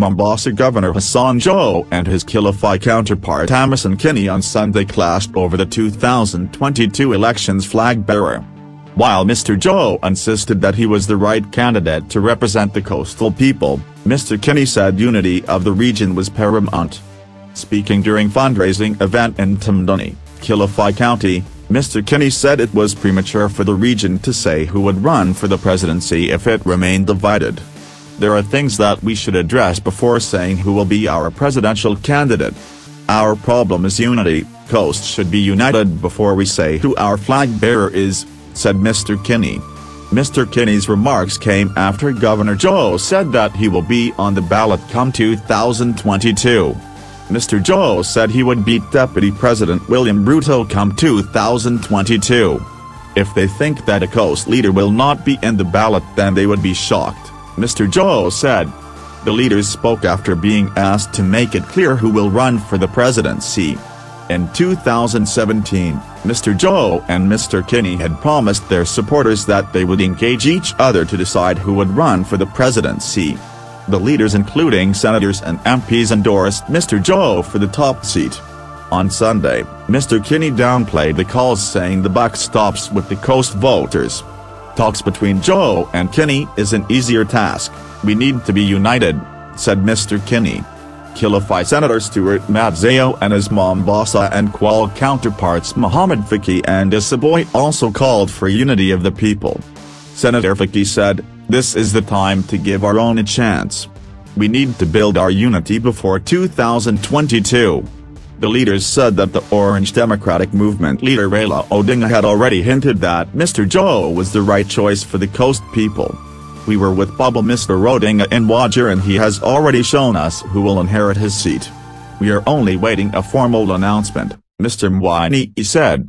Mombasa Governor Hassan Joho and his Kilifi counterpart Amason Kingi on Sunday clashed over the 2022 election's flag bearer. While Mr. Joho insisted that he was the right candidate to represent the coastal people, Mr. Kingi said unity of the region was paramount. Speaking during fundraising event in Tamduni, Kilifi County, Mr. Kingi said it was premature for the region to say who would run for the presidency if it remained divided. There are things that we should address before saying who will be our presidential candidate. Our problem is unity. Coast should be united before we say who our flag bearer is, said Mr. Kingi. Mr. Kingi's remarks came after Governor Joho said that he will be on the ballot come 2022. Mr. Joho said he would beat Deputy President William Ruto come 2022. If they think that a coast leader will not be in the ballot, then they would be shocked, Mr. Joho said. The leaders spoke after being asked to make it clear who will run for the presidency. In 2017, Mr. Joho and Mr. Kingi had promised their supporters that they would engage each other to decide who would run for the presidency. The leaders, including senators and MPs, endorsed Mr. Joho for the top seat. On Sunday, Mr. Kingi downplayed the calls, saying the buck stops with the coast voters. Talks between Joho and Kingi is an easier task. We need to be united, said Mr. Kingi. Kilifi Senator Stuart Madzayo and his Mombasa and Kwale counterparts Mohammed Faki and Isaboy also called for unity of the people. Senator Faki said, "This is the time to give our own a chance. We need to build our unity before 2022. The leaders said that the Orange Democratic Movement leader Raila Odinga had already hinted that Mr. Joho was the right choice for the coast people. We were with Bubble Mr. Odinga in Wajir and he has already shown us who will inherit his seat. We are only waiting a formal announcement," Mr. Mwini said.